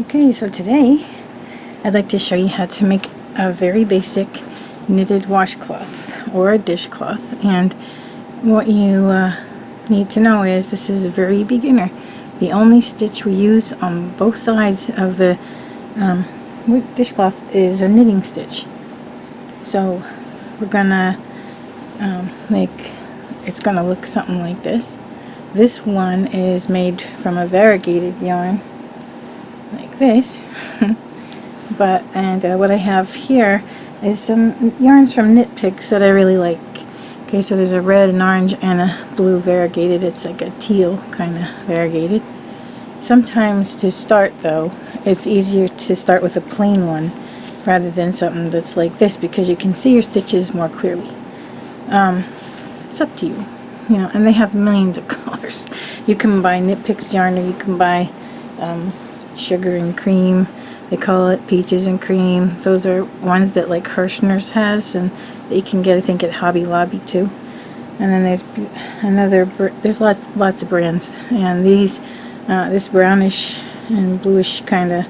Okay, so today I'd like to show you how to make a very basic knitted washcloth or a dishcloth. And what you need to know is this is a very beginner. The only stitch we use on both sides of the dishcloth is a knitting stitch. So we're gonna it's gonna look something like this. This one is made from a variegated yarn like this. But what I have here is some yarns from Knit Picks that I really like. Okay, so there's a red and orange and a blue variegated. It's like a teal kind of variegated. Sometimes to start though, it's easier to start with a plain one rather than something that's like this, because you can see your stitches more clearly. It's up to you, and they have millions of colors. You can buy Knit Picks yarn, or you can buy sugar and cream. They call it peaches and cream. Those are ones that like Hirschner's has, and that you can get, I think, at Hobby Lobby too. And then there's lots of brands, and these this brownish and bluish kind of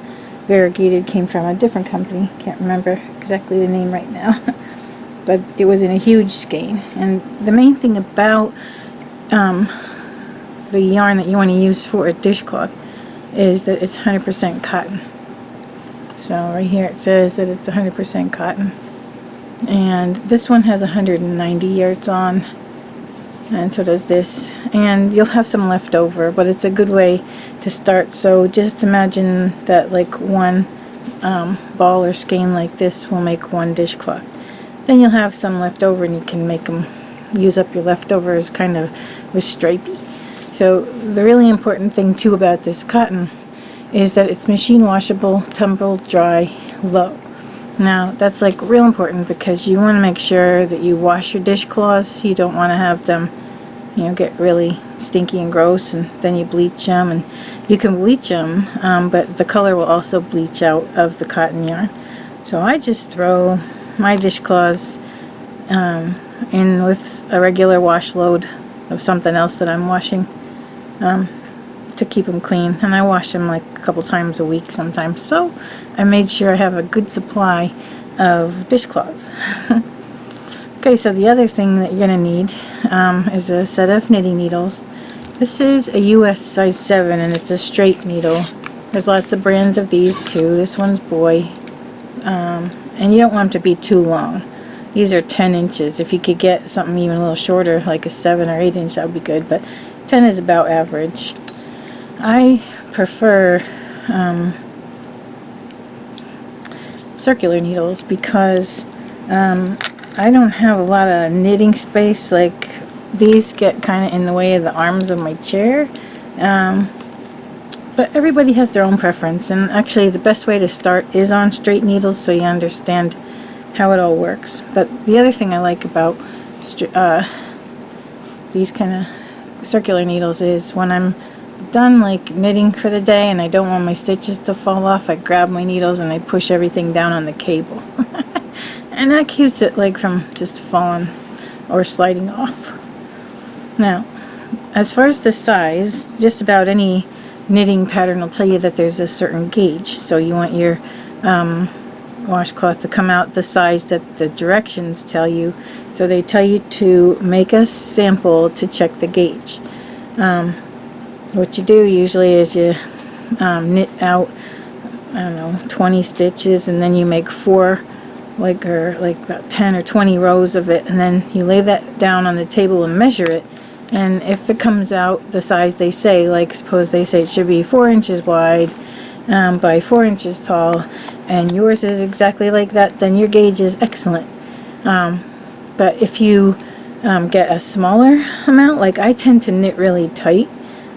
variegated came from a different company. Can't remember exactly the name right now. But it was in a huge skein. And the main thing about the yarn that you want to use for a dishcloth is that it's 100% cotton. So right here it says that it's 100% cotton. And this one has 190 yards on, and so does this. And you'll have some left over, but it's a good way to start. So just imagine that like one ball or skein like this will make one dishcloth. Then you'll have some left over, and you can use up your leftovers kind of with stripey. So the really important thing too about this cotton is that it's machine washable, tumble dry, low. Now that's like real important, because you want to make sure that you wash your dishcloths. You don't want to have them get really stinky and gross, and then you bleach them. And you can bleach them, but the color will also bleach out of the cotton yarn. So I just throw my dishcloths in with a regular wash load of something else that I'm washing, to keep them clean. And I wash them like a couple times a week sometimes, so I made sure I have a good supply of dishcloths. Okay, so the other thing that you're going to need is a set of knitting needles. This is a US size 7, and it's a straight needle. There's lots of brands of these too. This one's Boy. And you don't want them to be too long. These are 10 inches. If you could get something even a little shorter, like a 7 or 8 inch, that would be good, but 10 is about average. I prefer circular needles, because I don't have a lot of knitting space. Like, these get kind of in the way of the arms of my chair. But everybody has their own preference, and actually the best way to start is on straight needles, so you understand how it all works. But the other thing I like about these kind of circular needles is when I'm done like knitting for the day and I don't want my stitches to fall off, I grab my needles and I push everything down on the cable. And that keeps it like from just falling or sliding off. Now, as far as the size, just about any knitting pattern will tell you that there's a certain gauge. So you want your washcloth to come out the size that the directions tell you. So they tell you to make a sample to check the gauge. What you do usually is you knit out, I don't know, 20 stitches, and then you make like about 10 or 20 rows of it, and then you lay that down on the table and measure it. And if it comes out the size they say, like suppose they say it should be 4 inches wide by 4 inches tall, and yours is exactly like that, then your gauge is excellent. But if you get a smaller amount, like I tend to knit really tight.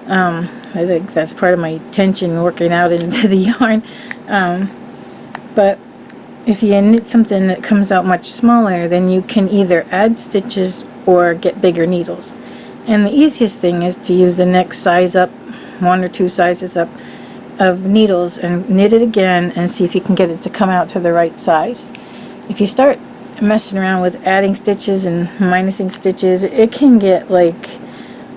I think that's part of my tension working out into the yarn. But if you knit something that comes out much smaller, then you can either add stitches or get bigger needles. And the easiest thing is to use the next size up, 1 or 2 sizes up of needles, and knit it again and see if you can get it to come out to the right size. If you start messing around with adding stitches and minusing stitches, it can get like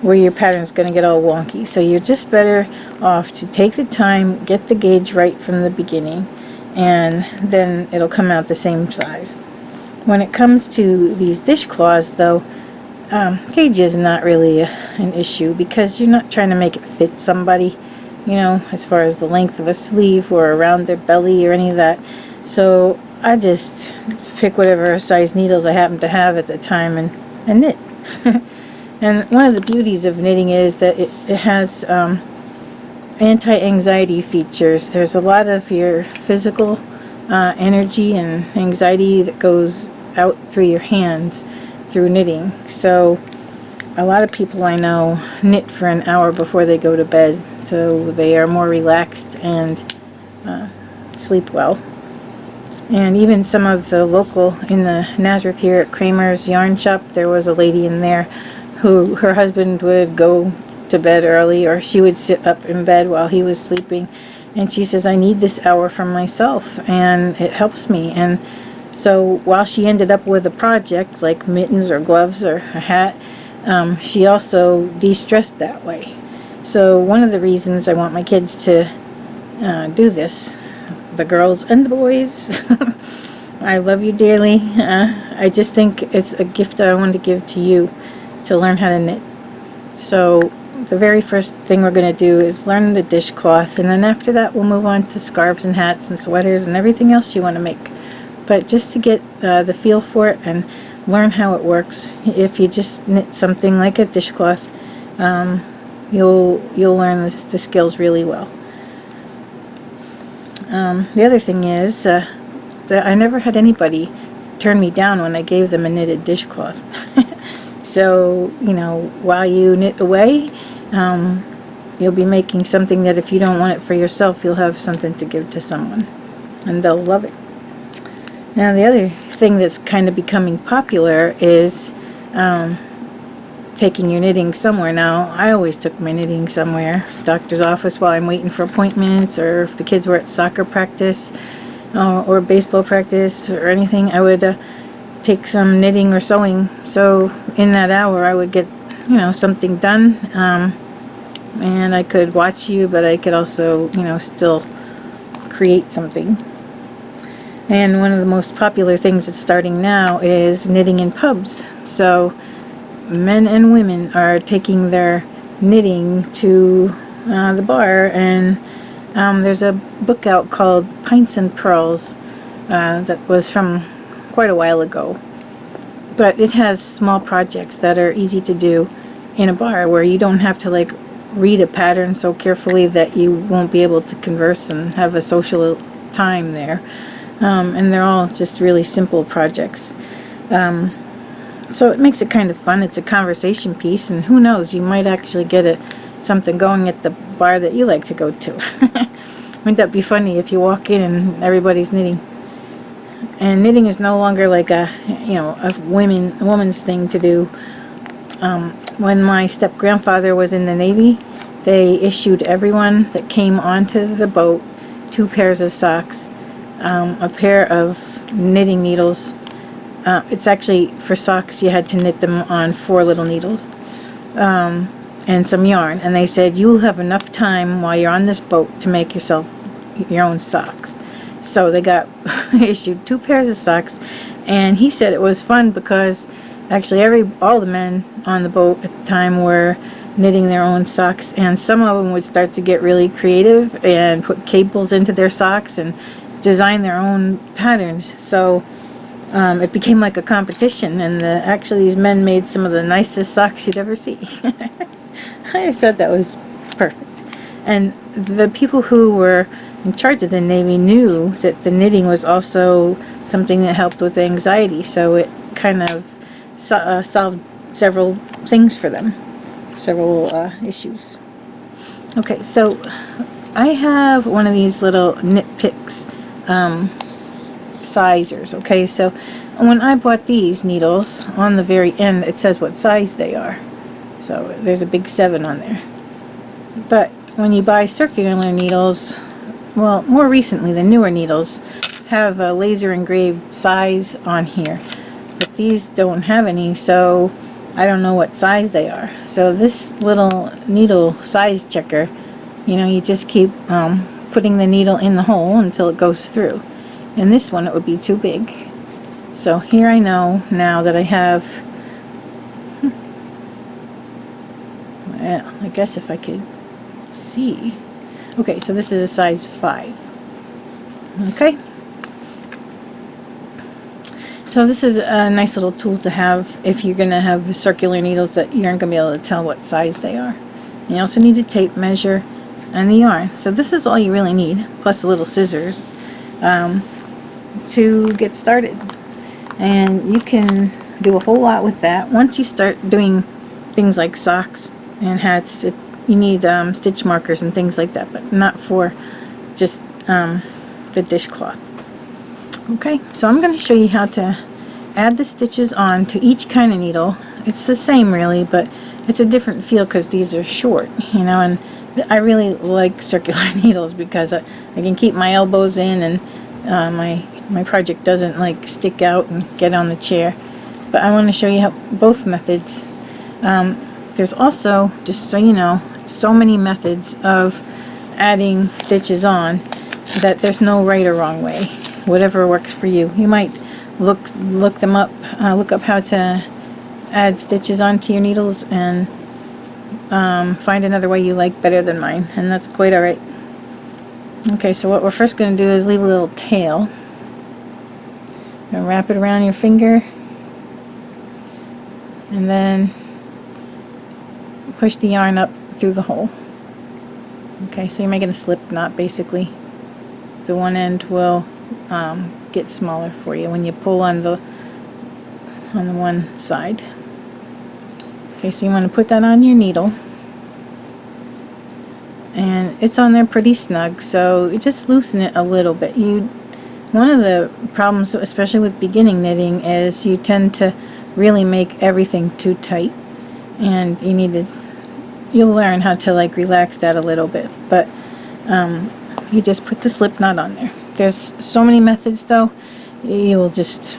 where your pattern is going to get all wonky. So you're just better off to take the time, get the gauge right from the beginning, and then it'll come out the same size. When it comes to these dishcloths, though, gauge is not really an issue, because you're not trying to make it fit somebody, you know, as far as the length of a sleeve or around their belly or any of that. So I just pick whatever size needles I happen to have at the time and knit. And one of the beauties of knitting is that it has anti-anxiety features. There's a lot of your physical energy and anxiety that goes out through your hands through knitting. So a lot of people I know knit for an hour before they go to bed, so they are more relaxed and sleep well. And even some of the local, in the Nazareth here at Kramer's Yarn Shop, there was a lady in there who her husband would go to bed early, or she would sit up in bed while he was sleeping, and she says, I need this hour for myself and it helps me. And so while she ended up with a project like mittens or gloves or a hat, she also de-stressed that way. So one of the reasons I want my kids to do this, the girls and the boys, I love you dearly. I just think it's a gift that I want to give to you, to learn how to knit. So the very first thing we're going to do is learn the dishcloth, and then after that we'll move on to scarves and hats and sweaters and everything else you want to make. But just to get the feel for it and learn how it works, if you just knit something like a dishcloth, you'll learn the skills really well. The other thing is that I never had anybody turn me down when I gave them a knitted dishcloth. So, you know, while you knit away, you'll be making something that if you don't want it for yourself, you'll have something to give to someone, and they'll love it. Now, the other thing that's kind of becoming popular is taking your knitting somewhere. Now, I always took my knitting somewhere, doctor's office while I'm waiting for appointments, or if the kids were at soccer practice or baseball practice or anything, I would take some knitting or sewing. So in that hour I would get, you know, something done, and I could watch you, but I could also, you know, still create something. And one of the most popular things that's starting now is knitting in pubs. So men and women are taking their knitting to the bar, and there's a book out called Pints and Pearls that was from quite a while ago, but it has small projects that are easy to do in a bar, where you don't have to like read a pattern so carefully that you won't be able to converse and have a social time there. And they're all just really simple projects. So it makes it kind of fun. It's a conversation piece, and who knows, you might actually get something going at the bar that you like to go to. Wouldn't that be funny if you walk in and everybody's knitting? And knitting is no longer like a woman's thing to do. When my step-grandfather was in the Navy, they issued everyone that came onto the boat 2 pairs of socks, a pair of knitting needles. It's actually, for socks, you had to knit them on 4 little needles, and some yarn. And they said, you'll have enough time while you're on this boat to make yourself your own socks. So they got issued 2 pairs of socks, and he said it was fun because actually all the men on the boat at the time were knitting their own socks, and some of them would start to get really creative and put cables into their socks and design their own patterns. So it became like a competition, and actually these men made some of the nicest socks you'd ever see. I thought that was perfect. And the people who were in charge of the Navy knew that the knitting was also something that helped with anxiety, so it kind of solved several things for them, several issues. Okay, so I have one of these little knit picks sizers. Okay, so when I bought these needles, on the very end it says what size they are, so there's a big 7 on there. But when you buy circular needles, well, more recently the newer needles have a laser engraved size on here, but these don't have any. So I don't know what size they are. So this little needle size checker, you know, you just keep putting the needle in the hole until it goes through. In this one it would be too big. So here I know now that I have, well, I guess if I could see. Okay, so this is a size 5. Okay. So this is a nice little tool to have if you're going to have circular needles that you aren't going to be able to tell what size they are. You also need a tape measure and the yarn. So this is all you really need, plus a little scissors, to get started. And you can do a whole lot with that. Once you start doing things like socks and hats, you need stitch markers and things like that, but not for just the dishcloth. Okay, so I'm going to show you how to add the stitches on to each kind of needle. It's the same really, but it's a different feel because these are short, you know, and I really like circular needles because I can keep my elbows in, and my project doesn't like stick out and get on the chair. But I want to show you how both methods. There's also, just so you know, so many methods of adding stitches on that there's no right or wrong way. Whatever works for you. You might look them up, look up how to add stitches onto your needles and find another way you like better than mine, and that's quite alright. Okay, so what we're first going to do is leave a little tail. You're going to wrap it around your finger and then push the yarn up through the hole. Okay, so you're making a slip knot basically. The one end will get smaller for you when you pull on the one side. Okay, so you want to put that on your needle, and it's on there pretty snug, so you just loosen it a little bit. One of the problems, especially with beginning knitting, is you tend to really make everything too tight, and you'll learn how to like relax that a little bit, but you just put the slip knot on there. There's so many methods though, you'll just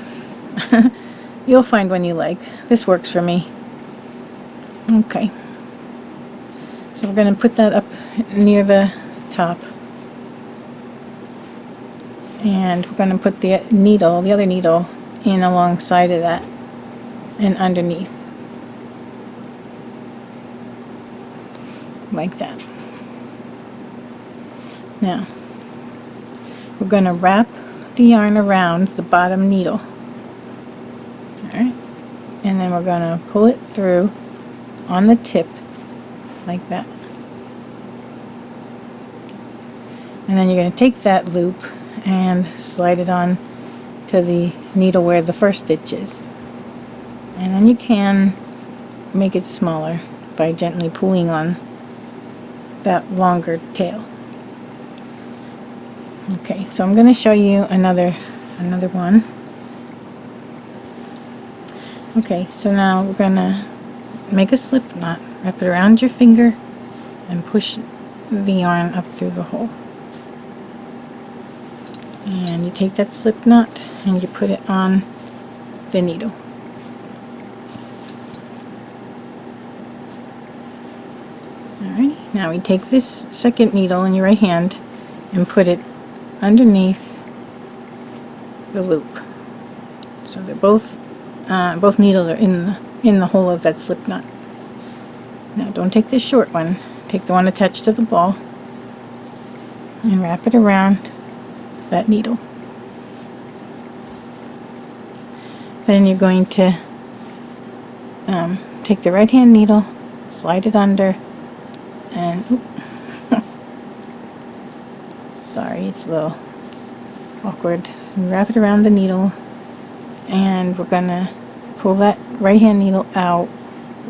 you'll find one you like. This works for me. Okay, so we're going to put that up near the top, and we're going to put the other needle in alongside of that and underneath like that. Now we're going to wrap the yarn around the bottom needle. Alright, and then we're going to pull it through on the tip like that. And then you're going to take that loop and slide it on to the needle where the first stitch is. And then you can make it smaller by gently pulling on that longer tail. Okay, so I'm going to show you another one. Okay, so now we're going to make a slip knot, wrap it around your finger, and push the yarn up through the hole. And you take that slip knot and you put it on the needle. Alright, now we take this second needle in your right hand and put it underneath the loop. So they're both needles are in the hole of that slip knot. Now don't take this short one, take the one attached to the ball and wrap it around that needle. Then you're going to take the right hand needle, slide it under, and sorry, it's a little awkward. Wrap it around the needle, and we're gonna pull that right hand needle out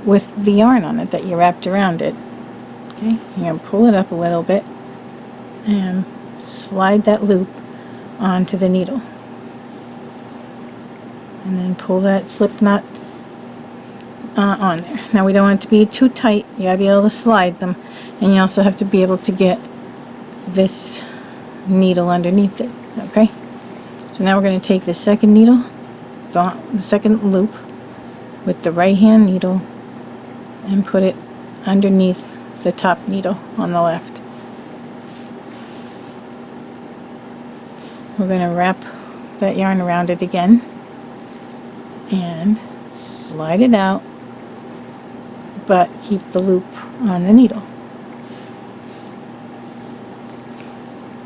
with the yarn on it that you wrapped around it. Okay, you're gonna pull it up a little bit and slide that loop onto the needle, and then pull that slip knot on there. Now we don't want it to be too tight. You gotta be able to slide them, and you also have to be able to get this needle underneath it. Okay, so now we're going to take the second needle, the second loop, with the right hand needle and put it underneath the top needle on the left. We're going to wrap that yarn around it again and slide it out, but keep the loop on the needle.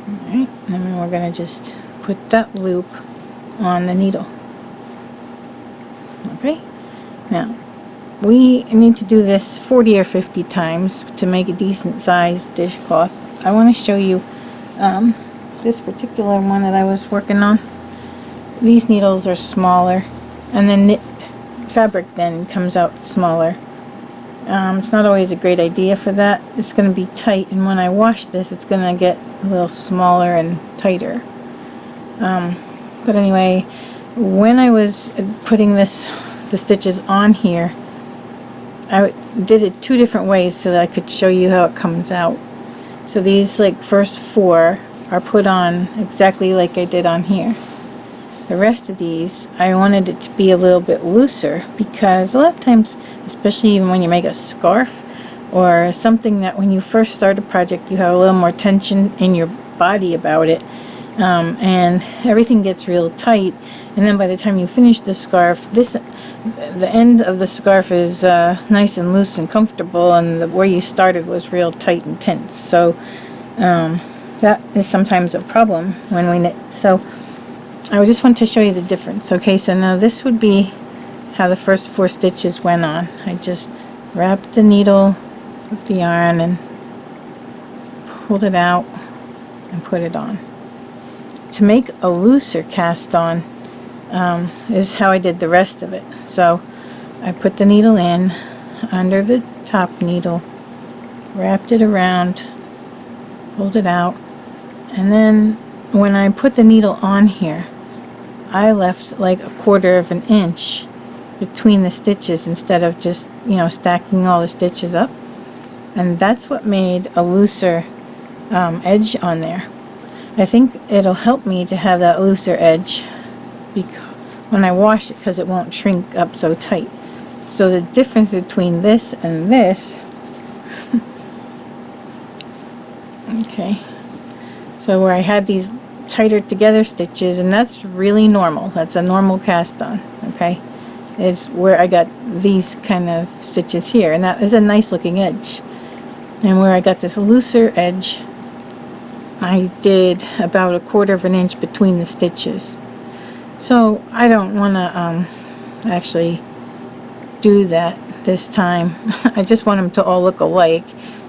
Alright, and then we're going to just put that loop on the needle. Okay, now we need to do this 40 or 50 times to make a decent sized dishcloth. I want to show you this particular one that I was working on. These needles are smaller, and the knit fabric then comes out smaller. It's not always a great idea for that. It's going to be tight, and when I wash this, it's going to get a little smaller and tighter. But anyway, when I was putting the stitches on here, I did it 2 different ways so that I could show you how it comes out. So these first 4 are put on exactly like I did on here. The rest of these, I wanted it to be a little bit looser, because a lot of times, especially even when you make a scarf or something that when you first start a project you have a little more tension in your body about it, and everything gets real tight, and then by the time you finish the scarf, the end of the scarf is nice and loose and comfortable, and where you started was real tight and tense. So that is sometimes a problem when we knit. So I just want to show you the difference. Okay, so now this would be how the first 4 stitches went on. I just wrapped the needle with the yarn and pulled it out and put it on. To make a looser cast on is how I did the rest of it. So I put the needle in under the top needle, wrapped it around, pulled it out, and then when I put the needle on here, I left like 1/4 of an inch between the stitches instead of just, stacking all the stitches up. And that's what made a looser edge on there. I think it'll help me to have that looser edge when I wash it, because it won't shrink up so tight. So the difference between this and this okay, so where I had these tighter together stitches, and that's really normal, that's a normal cast on, okay, is where I got these kind of stitches here, and that is a nice looking edge. And where I got this looser edge, I did about 1/4 of an inch between the stitches. So I don't want to actually do that this time. I just want them to all look alike.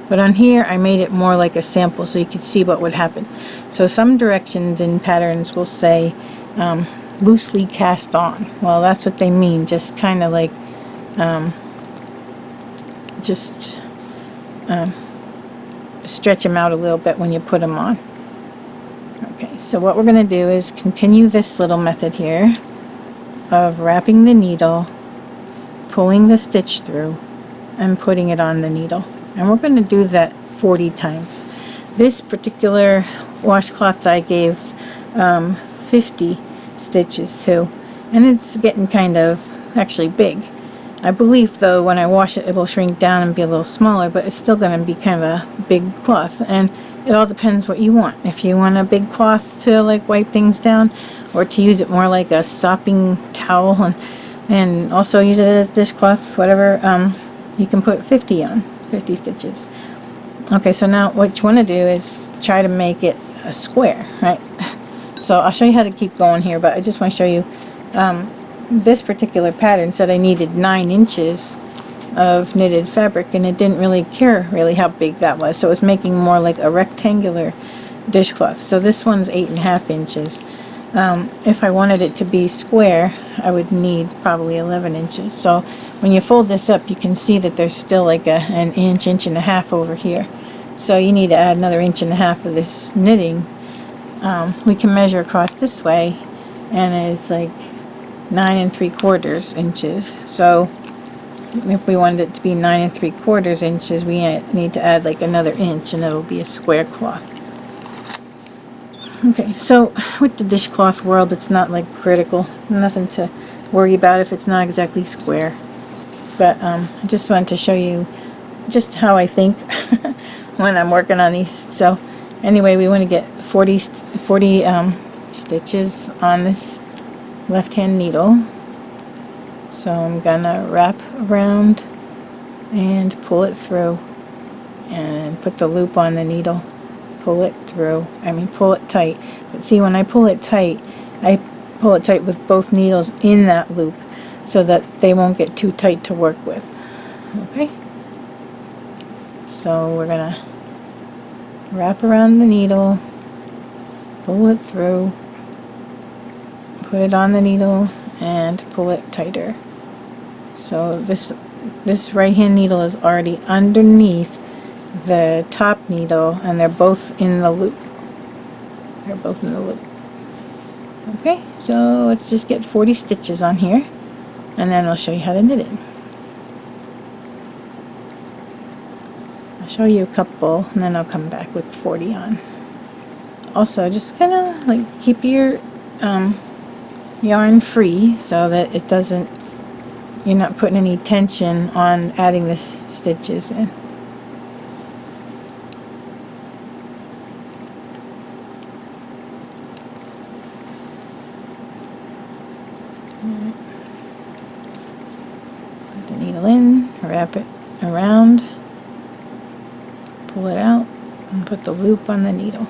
But on here I made it more like a sample so you could see what would happen. So some directions in patterns will say loosely cast on. Well, that's what they mean, just kind of like stretch them out a little bit when you put them on. Okay, so what we're going to do is continue this little method here of wrapping the needle, pulling the stitch through, and putting it on the needle. And we're going to do that 40 times. This particular washcloth I gave 50 stitches to, and it's getting kind of actually big. I believe though when I wash it, it will shrink down and be a little smaller, but it's still going to be kind of a big cloth. And it all depends what you want. If you want a big cloth to wipe things down, or to use it more like a sopping towel, and also use it as dishcloth, whatever, you can put 50 on, 50 stitches. Okay, so now what you want to do is try to make it a square, right? So I'll show you how to keep going here, but I just want to show you this particular pattern said I needed 9 inches of knitted fabric, and it didn't really care how big that was, so it was making more like a rectangular dishcloth. So this one's 8.5 inches. If I wanted it to be square, I would need probably 11 inches. So when you fold this up, you can see that there's still like an inch, inch and a half over here. So you need to add another 1.5 inches of this knitting. We can measure across this way, and it's like 9 3/4 inches. So if we wanted it to be 9 3/4 inches, we need to add like another inch, and it'll be a square cloth. Okay, so with the dishcloth world, it's not like critical, nothing to worry about if it's not exactly square. But I just wanted to show you just how I think when I'm working on these. So anyway, we want to get 40 stitches on this left hand needle. So I'm gonna wrap around and pull it through and put the loop on the needle, pull it through, pull it tight. But see, when I pull it tight with both needles in that loop so that they won't get too tight to work with. Okay? So we're gonna wrap around the needle, pull it through, put it on the needle, and pull it tighter. So this right hand needle is already underneath the top needle, and they're both in the loop. They're both in the loop. Okay, so let's just get 40 stitches on here, and then I'll show you how to knit it. I'll show you a couple, and then I'll come back with 40 on. Also, just kind of like keep your yarn free so that it doesn't, you're not putting any tension on adding the stitches in. Put the needle in, wrap it around, pull it out, and put the loop on the needle.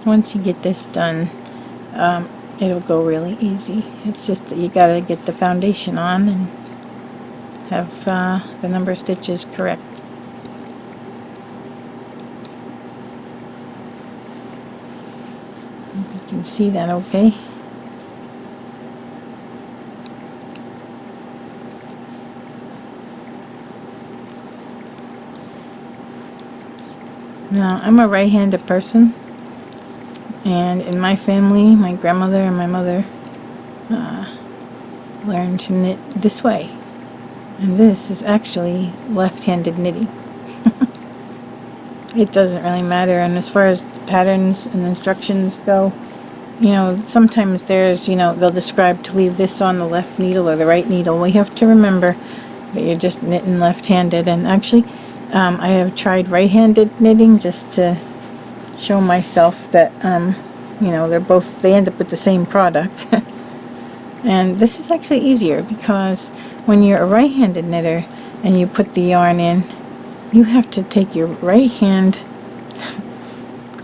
Once you get this done, it'll go really easy. It's just that you gotta get the foundation on and have the number of stitches correct. You can see that okay. Now, I'm a right-handed person, and in my family, my grandmother and my mother learned to knit this way. And this is actually left-handed knitting. It doesn't really matter, and as far as patterns and instructions go, sometimes there's, they'll describe to leave this on the left needle or the right needle. Well, you have to remember that you're just knitting left-handed, and actually I have tried right-handed knitting just to show myself that they end up with the same product. And this is actually easier because when you're a right-handed knitter and you put the yarn in, you have to take your right hand,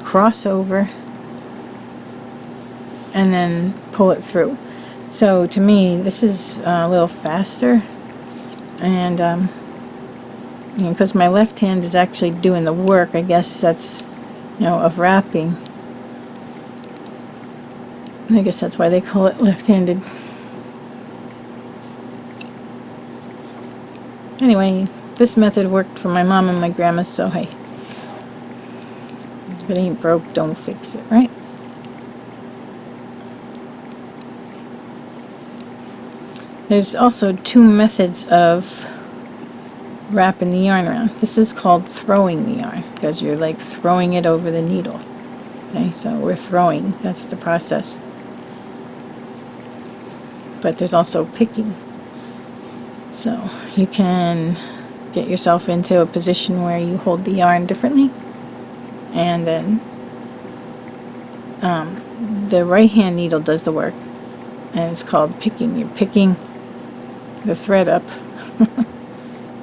cross over, and then pull it through. So to me, this is a little faster, and because my left hand is actually doing the work, I guess that's, of wrapping. I guess that's why they call it left-handed. Anyway, this method worked for my mom and my grandma, so hey, if it ain't broke, don't fix it, right? There's also two methods of wrapping the yarn around. This is called throwing the yarn, because you're like throwing it over the needle. Okay, so we're throwing, that's the process. But there's also picking. So you can get yourself into a position where you hold the yarn differently, and then the right hand needle does the work, and it's called picking. You're picking the thread up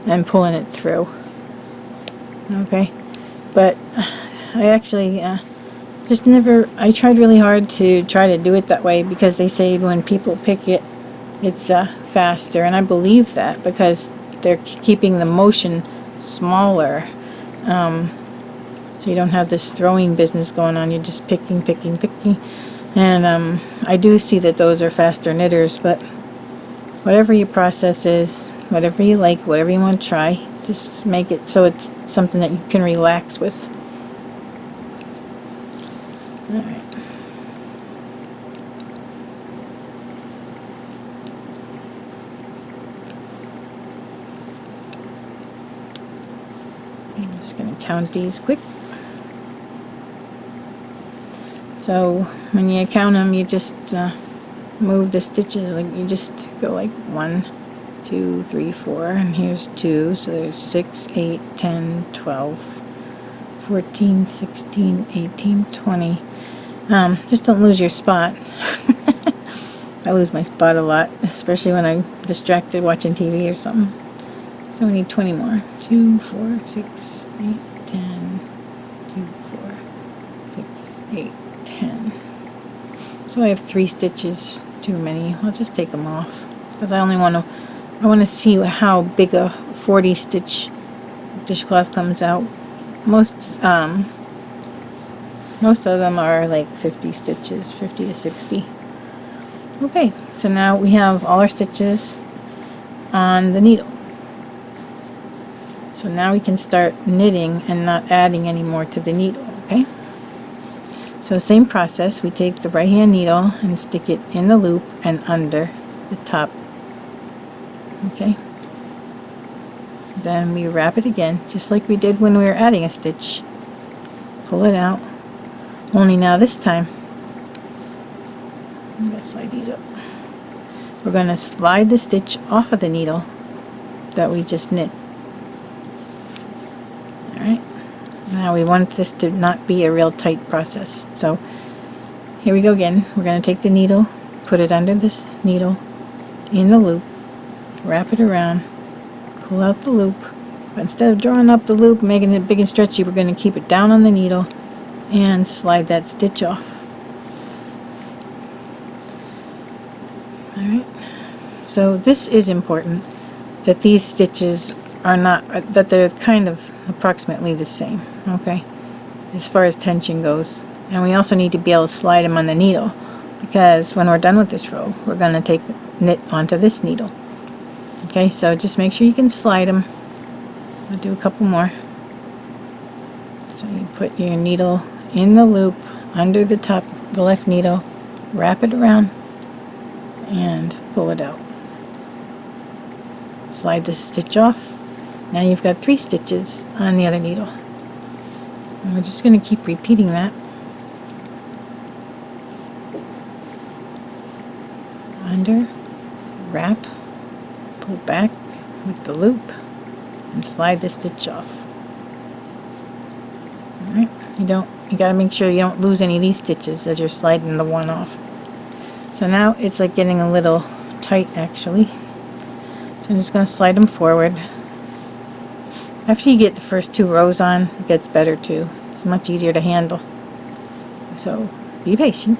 and pulling it through. Okay, but I actually I tried really hard to try to do it that way, because they say when people pick it, it's faster, and I believe that because they're keeping the motion smaller, so you don't have this throwing business going on. You're just picking, and I do see that those are faster knitters. But whatever your process is, whatever you like, whatever you want to try, just make it so it's something that you can relax with. Alright. I'm just going to count these quick. So when you count them, you just move the stitches, like you just go like 1, 2, 3, 4, and here's 2, so there's 6, 8, 10, 12, 14, 16, 18, 20. Just don't lose your spot. I lose my spot a lot, especially when I'm distracted watching TV or something. So we need 20 more. 2, 4, 6, 8, 10, 2, 4, 6, 8, 10. So I have 3 stitches too many. I'll just take them off because I want to see how big a 40 stitch dishcloth comes out. Most of them are like 50 stitches, 50 to 60. Okay, so now we have all our stitches on the needle. So now we can start knitting and not adding any more to the needle, okay? So same process, we take the right hand needle and stick it in the loop and under the top, okay? Then we wrap it again, just like we did when we were adding a stitch. Pull it out, only now this time, I'm going to slide these up. We're going to slide the stitch off of the needle that we just knit. Alright, now we want this to not be a real tight process. So here we go again. We're going to take the needle, put it under this needle, in the loop, wrap it around, pull out the loop. But instead of drawing up the loop, making it big and stretchy, we're going to keep it down on the needle and slide that stitch off. Alright, so this is important, that these stitches are not, that they're kind of approximately the same, okay, as far as tension goes. And we also need to be able to slide them on the needle, because when we're done with this row, we're going to knit onto this needle. Okay, so just make sure you can slide them. I'll do a couple more. So you put your needle in the loop under the top, the left needle, wrap it around, and pull it out. Slide the stitch off. Now you've got 3 stitches on the other needle. And we're just going to keep repeating that. Under, wrap, pull back with the loop, and slide the stitch off. Alright, you gotta make sure you don't lose any of these stitches as you're sliding the one off. So now it's like getting a little tight actually. So I'm just going to slide them forward. After you get the first 2 rows on, it gets better too. It's much easier to handle. So be patient.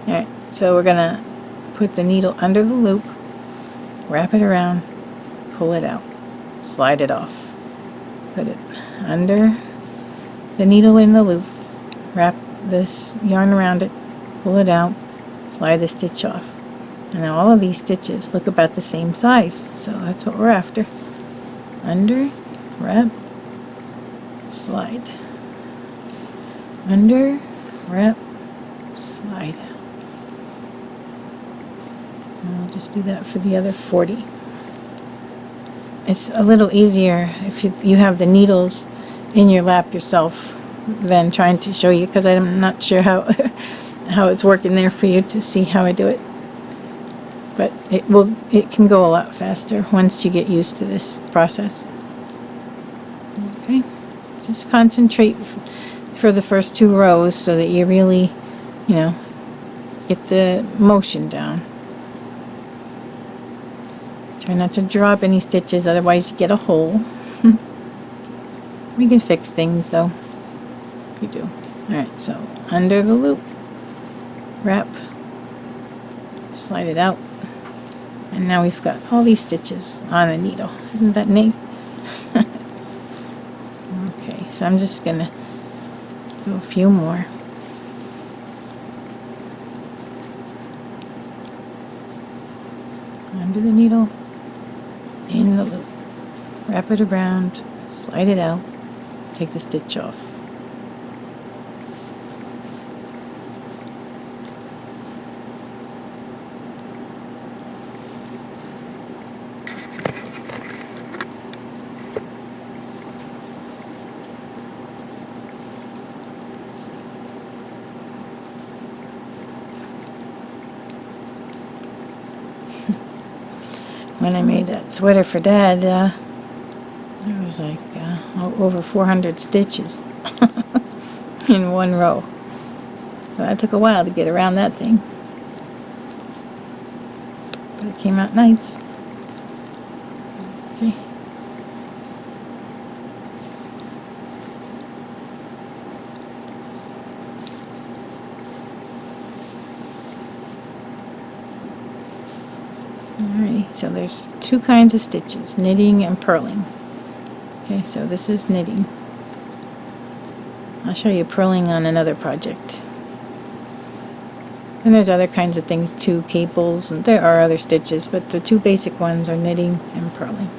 Alright, so we're going to put the needle under the loop, wrap it around, pull it out, slide it off. Put it under the needle in the loop, wrap this yarn around it, pull it out, slide the stitch off. And now all of these stitches look about the same size, so that's what we're after. Under, wrap, slide. Under, wrap, slide. And I'll just do that for the other 40. It's a little easier if you have the needles in your lap yourself than trying to show you, because I'm not sure how how it's working there for you to see how I do it. But it can go a lot faster once you get used to this process. Okay, just concentrate for the first 2 rows so that you really, get the motion down. Try not to drop any stitches, otherwise you get a hole. We can fix things though, if you do. Alright, so under the loop, wrap, slide it out, and now we've got all these stitches on a needle. Isn't that neat? Okay, so I'm just gonna do a few more. Under the needle, in the loop, wrap it around, slide it out, take the stitch off. when I made that sweater for Dad, there was like over 400 stitches in one row. So that took a while to get around that thing. But it came out nice. Okay. Alright, so there's two kinds of stitches, knitting and purling. Okay, so this is knitting. I'll show you purling on another project. And there's other kinds of things too, cables, and there are other stitches, but the two basic ones are knitting and purling.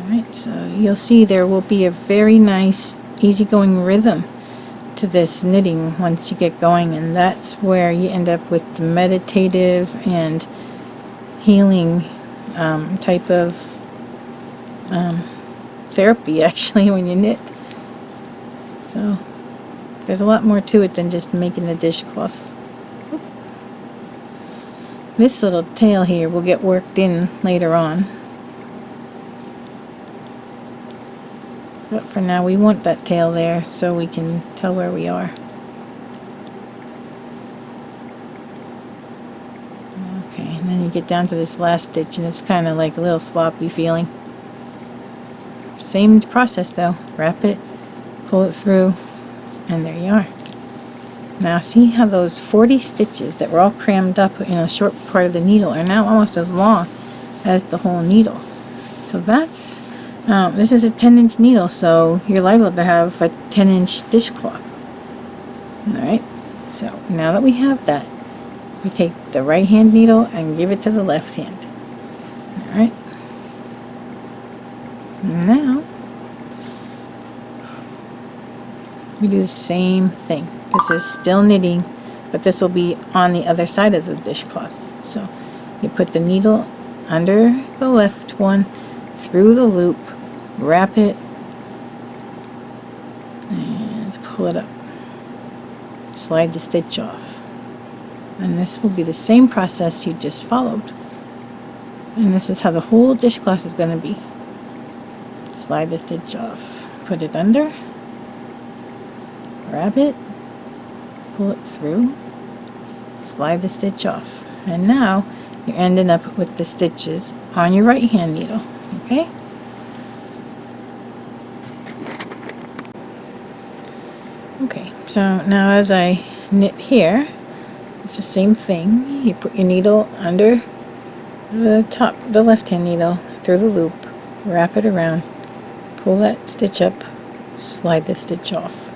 Alright, so you'll see there will be a very nice, easygoing rhythm to this knitting once you get going, and that's where you end up with the meditative and healing type of therapy actually when you knit. So there's a lot more to it than just making the dishcloth. This little tail here will get worked in later on, but for now we want that tail there so we can tell where we are. Okay, and then you get down to this last stitch and it's kind of like a little sloppy feeling. Same process though. Wrap it, pull it through, and there you are. Now see how those 40 stitches that were all crammed up in a short part of the needle are now almost as long as the whole needle. So that's, this is a 10-inch needle, so you're liable to have a 10-inch dishcloth. Alright, so now that we have that, we take the right hand needle and give it to the left hand. Alright. Now, we do the same thing. This is still knitting, but this will be on the other side of the dishcloth. So, you put the needle under the left one, through the loop, wrap it, and pull it up. Slide the stitch off. And this will be the same process you just followed. And this is how the whole dishcloth is going to be. Slide the stitch off. Put it under. Grab it. Pull it through. Slide the stitch off. And now you're ending up with the stitches on your right hand needle. Okay? Okay, so now as I knit here, it's the same thing. You put your needle under the top, the left hand needle, through the loop, wrap it around, pull that stitch up, slide the stitch off.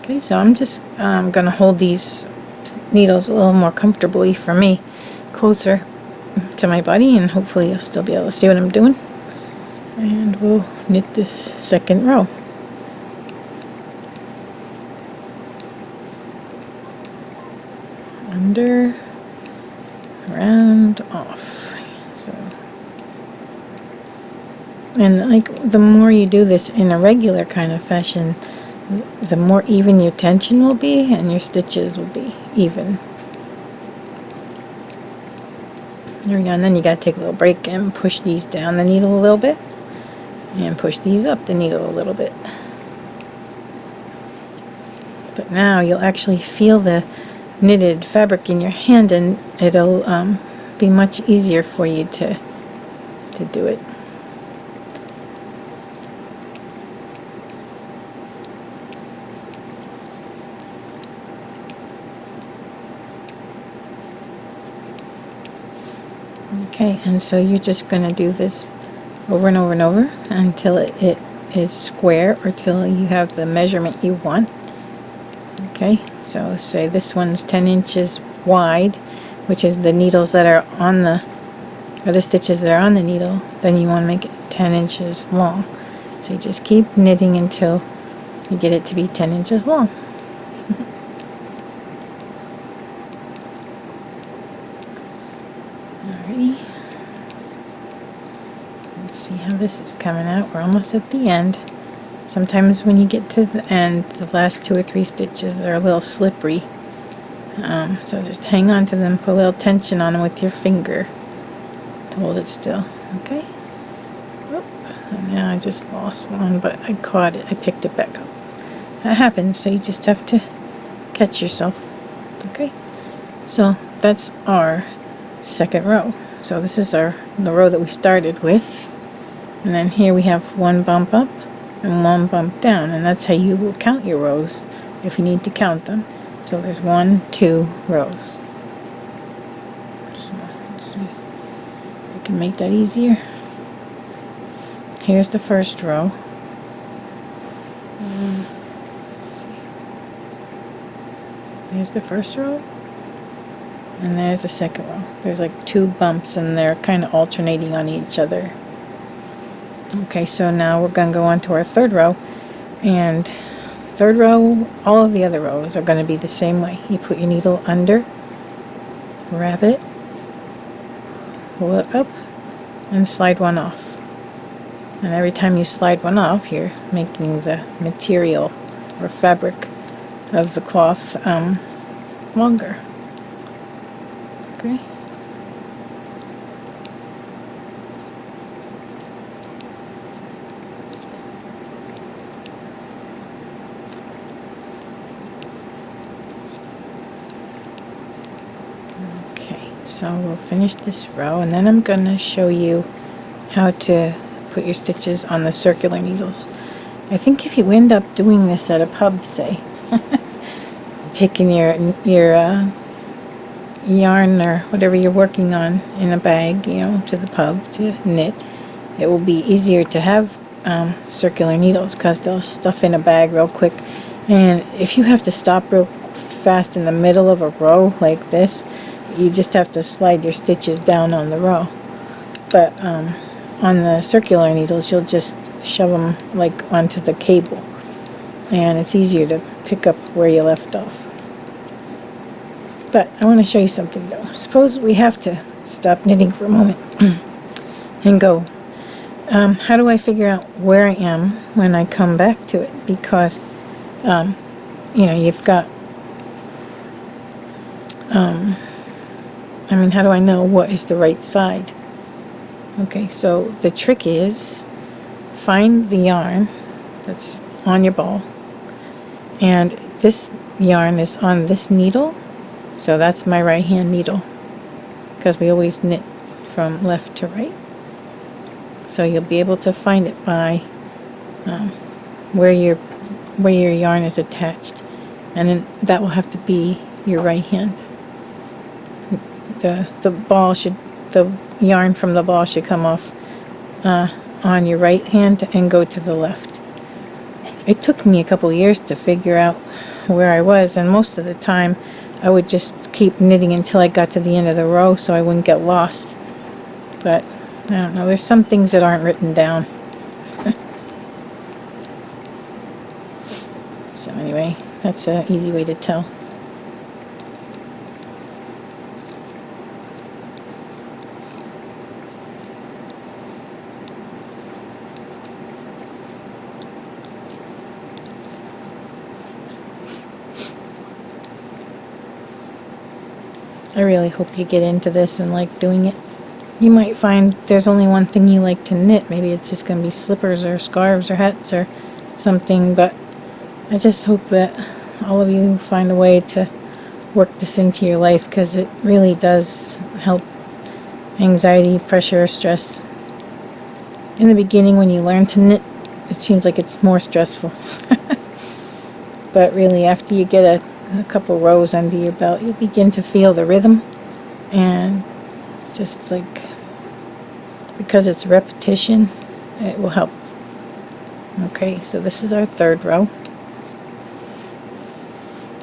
Okay, so I'm just going to hold these needles a little more comfortably for me, closer to my body, and hopefully you'll still be able to see what I'm doing. And we'll knit this second row. Under, around, off. So, and like the more you do this in a regular kind of fashion, the more even your tension will be and your stitches will be even. There we go. And then you got to take a little break and push these down the needle a little bit and push these up the needle a little bit. But now you'll actually feel the knitted fabric in your hand, and it'll be much easier for you to do it. Okay, and so you're just going to do this over and over and over until it is square, or till you have the measurement you want. Okay, so say this one's 10 inches wide, which is the needles that are on the, or the stitches that are on the needle, then you want to make it 10 inches long. So you just keep knitting until you get it to be 10 inches long. Alrighty. Let's see how this is coming out. We're almost at the end. Sometimes when you get to the end, the last 2 or 3 stitches are a little slippery. So just hang on to them, put a little tension on them with your finger to hold it still. Okay? Oop. And now I just lost one, but I caught it. I picked it back up. That happens, so you just have to catch yourself. Okay? So that's our second row. So this is the row that we started with. And then here we have one bump up and one bump down, and that's how you will count your rows if you need to count them. So there's 1, 2 rows. So let's see. I can make that easier. Here's the first row. Let's see. There's the first row, and there's the second row. There's like 2 bumps, and they're kind of alternating on each other. Okay, so now we're going to go on to our third row, and third row, all of the other rows are going to be the same way. You put your needle under, wrap it, pull it up, and slide one off. And every time you slide one off, you're making the material or fabric of the cloth longer. Okay. So we'll finish this row, and then I'm going to show you how to put your stitches on the circular needles. I think if you end up doing this at a pub, say, taking your yarn or whatever you're working on in a bag, you know, to the pub to knit, it will be easier to have circular needles because they'll stuff in a bag real quick. And if you have to stop real fast in the middle of a row like this, you just have to slide your stitches down on the row. But on the circular needles, you'll just shove them like onto the cable, and it's easier to pick up where you left off. But I want to show you something though. Suppose we have to stop knitting for a moment and go, how do I figure out where I am when I come back to it? Because you know, you've got I mean, how do I know what is the right side? Okay, so the trick is find the yarn that's on your ball, and this yarn is on this needle, so that's my right hand needle, because we always knit from left to right. So you'll be able to find it by where your yarn is attached, and then that will have to be your right hand. The yarn from the ball should come off on your right hand and go to the left. It took me a couple years to figure out where I was, and most of the time I would just keep knitting until I got to the end of the row so I wouldn't get lost. But I don't know, there's some things that aren't written down. So anyway, that's an easy way to tell. I really hope you get into this and like doing it. You might find there's only one thing you like to knit. Maybe it's just going to be slippers or scarves or hats or something, but I just hope that all of you find a way to work this into your life, because it really does help anxiety, pressure, stress. In the beginning when you learn to knit, it seems like it's more stressful. But really after you get a couple rows under your belt, you begin to feel the rhythm, and just like, because it's repetition, it will help. Okay, so this is our third row,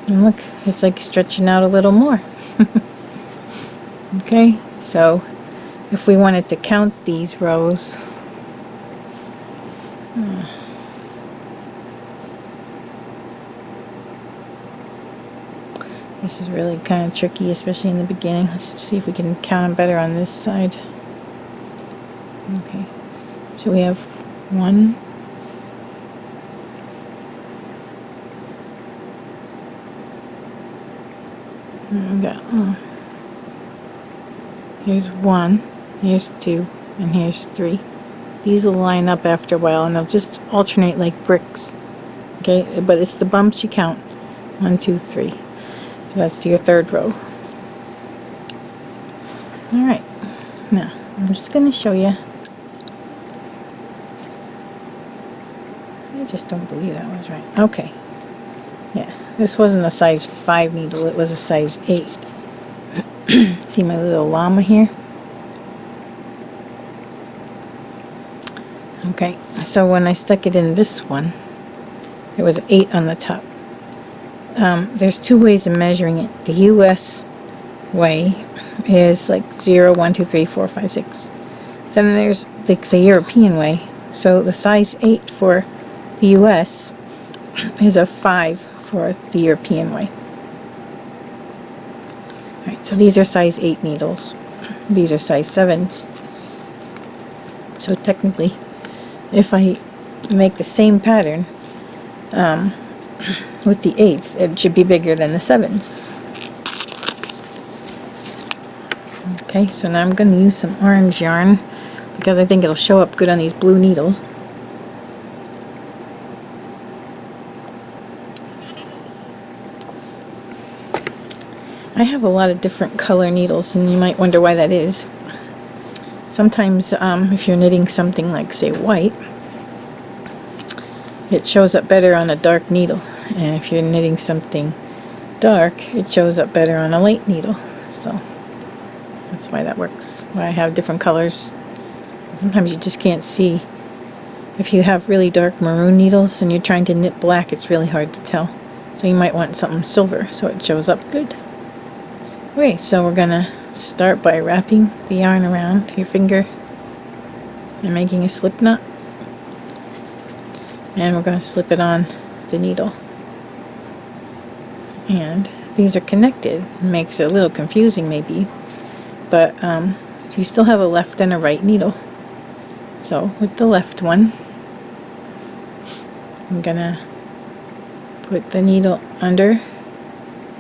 and look, it's like stretching out a little more. Okay, so if we wanted to count these rows, this is really kind of tricky, especially in the beginning. Let's see if we can count them better on this side. Okay, So we have 1, and we got, here's 1, here's 2, and here's 3. These will line up after a while, and they'll just alternate like bricks. Okay, but it's the bumps you count. 1, 2, 3. So that's your third row. Alright, now I'm just going to show you. I just don't believe that was right. Okay. Yeah, this wasn't a size 5 needle, it was a size 8. See my little llama here? Okay, so when I stuck it in this one, there was an 8 on the top. There's 2 ways of measuring it. The US way is like 0, 1, 2, 3, 4, 5, 6. Then there's the European way. So the size 8 for the US is a 5 for the European way. Alright, so these are size 8 needles. These are size 7s. So technically, if I make the same pattern with the 8s, it should be bigger than the 7s. Okay, so now I'm going to use some orange yarn because I think it'll show up good on these blue needles. I have a lot of different color needles, and you might wonder why that is. Sometimes if you're knitting something like, say, white, it shows up better on a dark needle, and if you're knitting something dark, it shows up better on a light needle. So that's why that works, why I have different colors. Sometimes you just can't see. If you have really dark maroon needles and you're trying to knit black, it's really hard to tell. So you might want something silver so it shows up good. Okay, so we're gonna start by wrapping the yarn around your finger and making a slip knot. And we're going to slip it on the needle. And these are connected. It makes it a little confusing maybe, but you still have a left and a right needle. So with the left one, I'm going to put the needle under,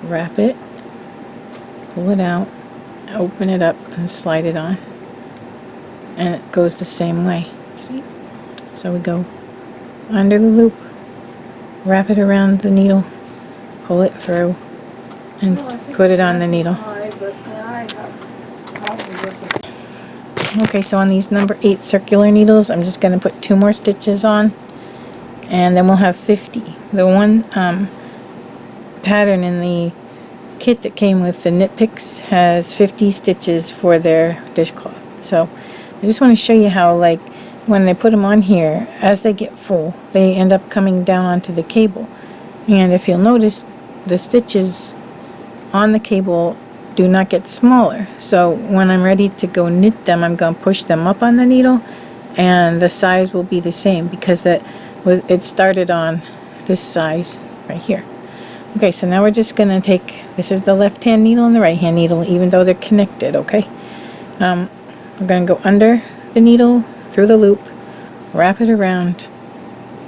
wrap it, pull it out, open it up, and slide it on. And it goes the same way. See? So we go under the loop, wrap it around the needle, pull it through, and put it on the needle. Okay, so on these number 8 circular needles, I'm just going to put 2 more stitches on, and then we'll have 50. The one pattern in the kit that came with the knit picks has 50 stitches for their dishcloth. So I just want to show you how, like, when they put them on here, as they get full, they end up coming down onto the cable. And if you'll notice, the stitches on the cable do not get smaller. So when I'm ready to go knit them, I'm going to push them up on the needle, and the size will be the same because it started on this size right here. Okay, so now we're just going to take, this is the left hand needle and the right hand needle, even though they're connected, okay? We're going to go under the needle, through the loop, wrap it around,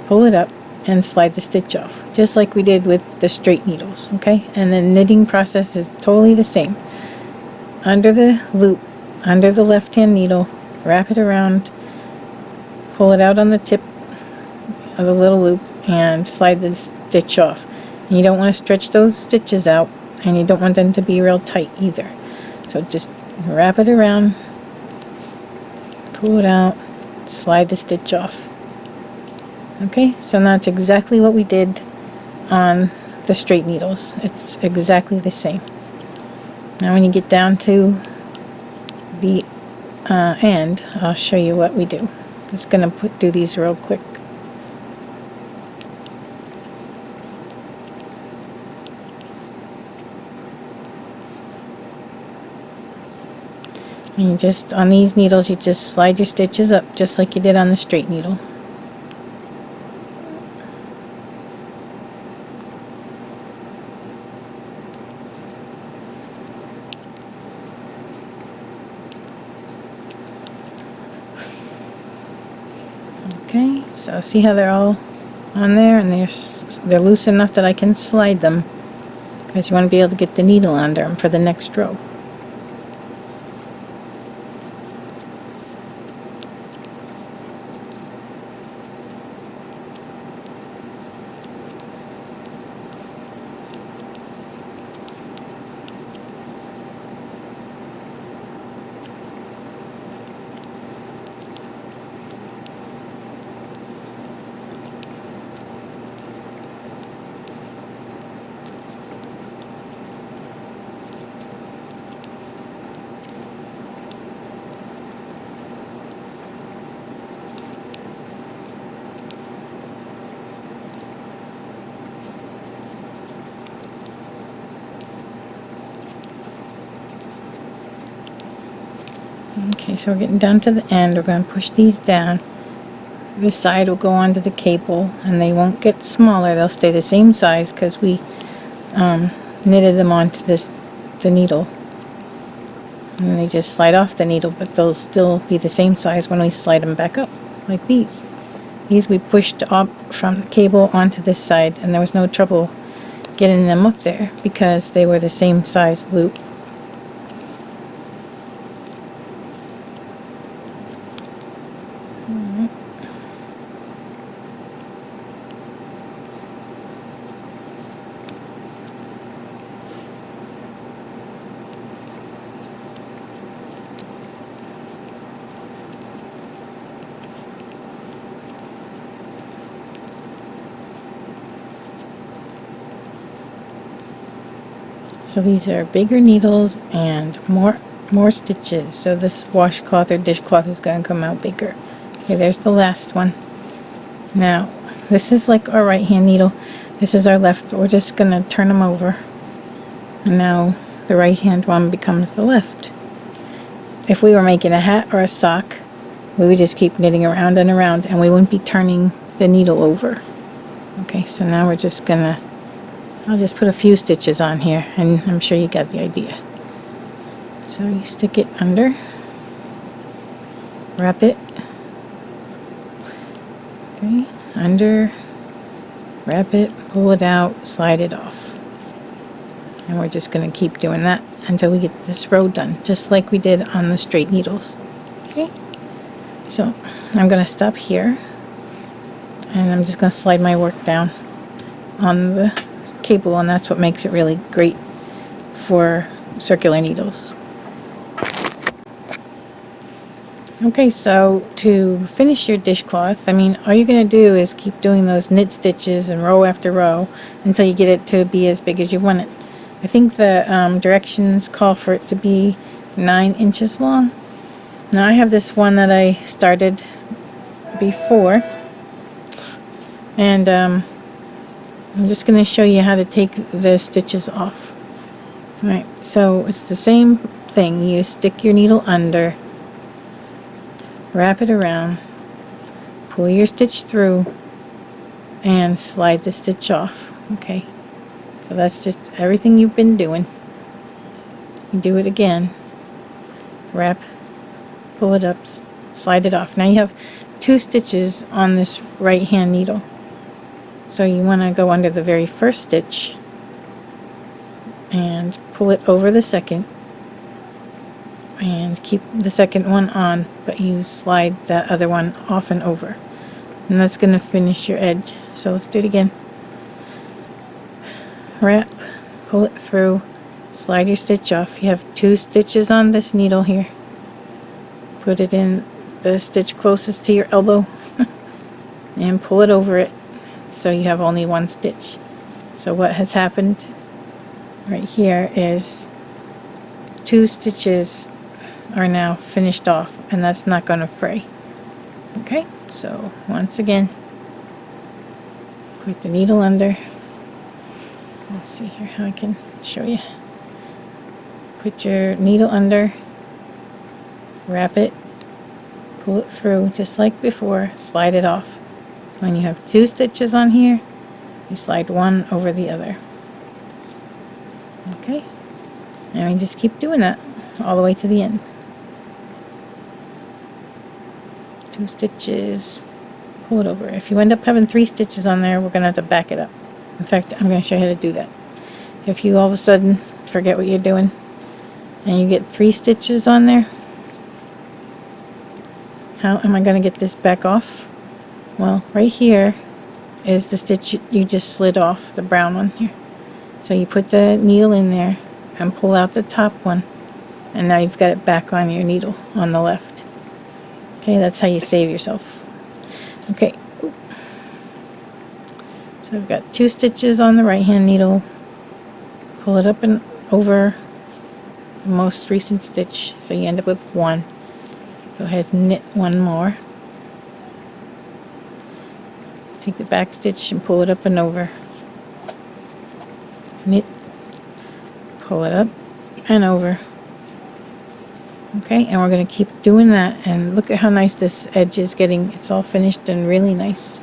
pull it up, and slide the stitch off, just like we did with the straight needles, okay? And the knitting process is totally the same. Under the loop, under the left hand needle, wrap it around, pull it out on the tip of the little loop, and slide the stitch off. And you don't want to stretch those stitches out, and you don't want them to be real tight either. So just wrap it around, pull it out, slide the stitch off. Okay, so that's exactly what we did on the straight needles. It's exactly the same. Now when you get down to the end, I'll show you what we do. I'm just going to do these real quick. And you just, on these needles, you just slide your stitches up just like you did on the straight needle. So see how they're all on there, and they're loose enough that I can slide them, because you want to be able to get the needle under them for the next row. Okay, so we're getting down to the end. We're going to push these down. This side will go onto the cable, and they won't get smaller. They'll stay the same size because we knitted them onto the needle. And they just slide off the needle, but they'll still be the same size when we slide them back up, like these. These we pushed up from the cable onto this side, and there was no trouble getting them up there because they were the same size loop. So these are bigger needles and more stitches. So this washcloth or dishcloth is going to come out bigger. Okay, there's the last one. Now, this is like our right hand needle. This is our left. We're just going to turn them over. And now the right hand one becomes the left. If we were making a hat or a sock, we would just keep knitting around and around, and we wouldn't be turning the needle over. Okay, so now we're just going to, I'll just put a few stitches on here, and I'm sure you got the idea. So you stick it under, wrap it, okay, under, wrap it, pull it out, slide it off. And we're just going to keep doing that until we get this row done, just like we did on the straight needles. Okay, so I'm going to stop here, and I'm just going to slide my work down on the cable, and that's what makes it really great for circular needles. Okay, so to finish your dishcloth, I mean, all you're going to do is keep doing those knit stitches and row after row until you get it to be as big as you want it. I think the directions call for it to be 9 inches long. Now I have this one that I started before, and I'm just going to show you how to take the stitches off. Alright, so it's the same thing. You stick your needle under, wrap it around, pull your stitch through, and slide the stitch off. Okay, so that's just everything you've been doing. You do it again, wrap, pull it up, slide it off. Now you have 2 stitches on this right hand needle. So you want to go under the very first stitch and pull it over the second and keep the second one on, but you slide that other one off and over. And that's going to finish your edge. So let's do it again. Wrap, pull it through, slide your stitch off. You have 2 stitches on this needle here. Put it in the stitch closest to your elbow and pull it over it. So you have only 1 stitch. So what has happened right here is 2 stitches are now finished off, and that's not going to fray. Okay, so once again, put the needle under. Let's see here how I can show you. Put your needle under, wrap it, pull it through just like before, slide it off. When you have 2 stitches on here, you slide one over the other. Okay, and we just keep doing that all the way to the end. 2 stitches, pull it over. If you end up having 3 stitches on there, we're going to have to back it up. In fact, I'm going to show you how to do that. If you all of a sudden forget what you're doing and you get 3 stitches on there, how am I going to get this back off? Well, right here is the stitch you just slid off, the brown one here. So you put the needle in there and pull out the top one, and now you've got it back on your needle on the left. Okay, that's how you save yourself. Okay, so I've got 2 stitches on the right hand needle. Pull it up and over the most recent stitch, so you end up with 1. Go ahead and knit 1 more. Take the back stitch and pull it up and over. Knit, pull it up and over. Okay, and we're going to keep doing that, and look at how nice this edge is getting. It's all finished and really nice.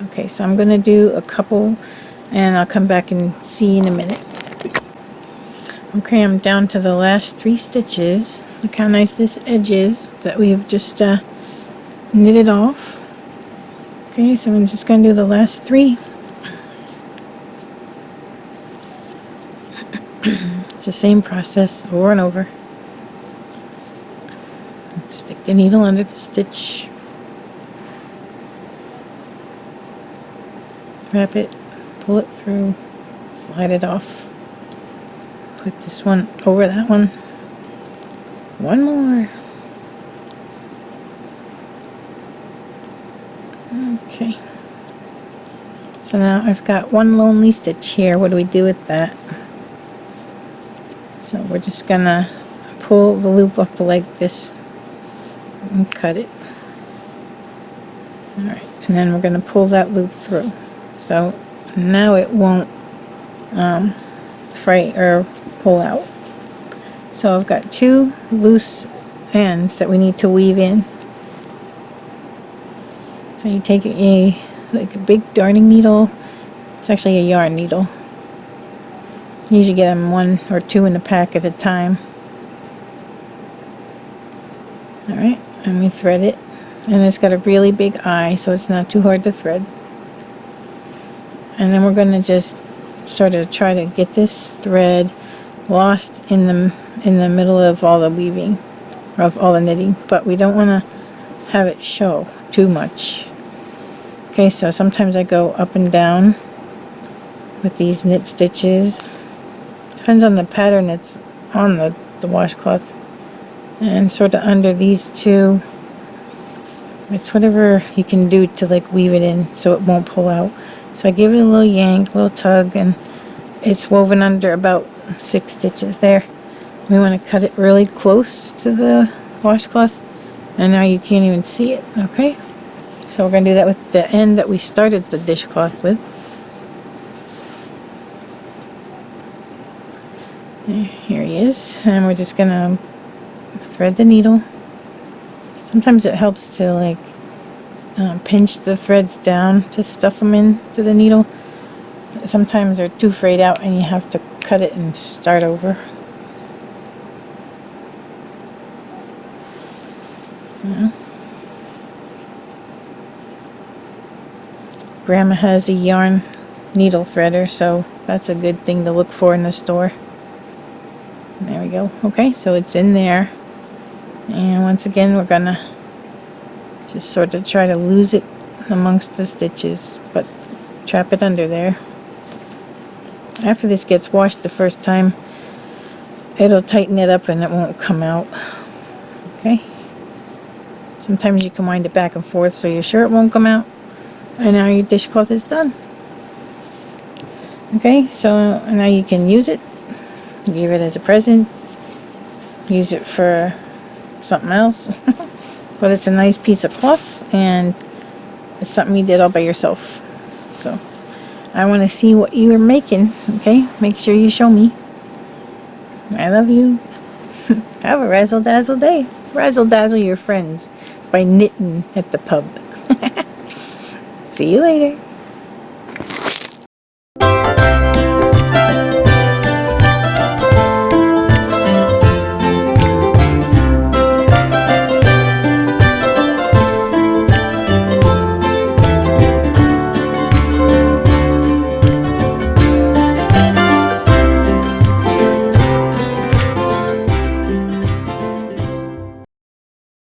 Okay, so I'm going to do a couple, and I'll come back and see you in a minute. Okay, I'm down to the last 3 stitches. Look how nice this edge is that we've just knitted off. Okay, so I'm just going to do the last 3. It's the same process over and over. Stick the needle under the stitch. Wrap it, pull it through, slide it off. Put this one over that one. 1 more. Okay. So now I've got 1 lonely stitch here. What do we do with that? So we're just gonna pull the loop up like this and cut it. Alright, and then we're gonna pull that loop through. So now it won't fray or pull out. So I've got 2 loose ends that we need to weave in. So you take a big darning needle. It's actually a yarn needle. You usually get them 1 or 2 in a pack at a time. Alright, and we thread it. And it's got a really big eye, so it's not too hard to thread. And then we're going to just sort of try to get this thread lost in the middle of all the weaving, of all the knitting, but we don't want to have it show too much. Okay, so sometimes I go up and down with these knit stitches. Depends on the pattern that's on the washcloth. And sort of under these 2, it's whatever you can do to like weave it in so it won't pull out. So I give it a little yank, a little tug, and it's woven under about 6 stitches there. We want to cut it really close to the washcloth, and now you can't even see it. Okay, so we're going to do that with the end that we started the dishcloth with. Here he is, and we're just going to thread the needle. Sometimes it helps to like pinch the threads down to stuff them into the needle. Sometimes they're too frayed out and you have to cut it and start over. Yeah. Grandma has a yarn needle threader, so that's a good thing to look for in the store. There we go. Okay, so it's in there. And once again, we're gonna just sort of try to lose it amongst the stitches, but trap it under there. After this gets washed the first time, it'll tighten it up and it won't come out. Okay. Sometimes you can wind it back and forth so you're sure it won't come out. And now your dishcloth is done. Okay, so now you can use it. Give it as a present. Use it for something else. But it's a nice piece of cloth and it's something you did all by yourself. So I want to see what you are making. Okay, make sure you show me. I love you. Have a razzle dazzle day. Razzle dazzle your friends by knitting at the pub. See you later.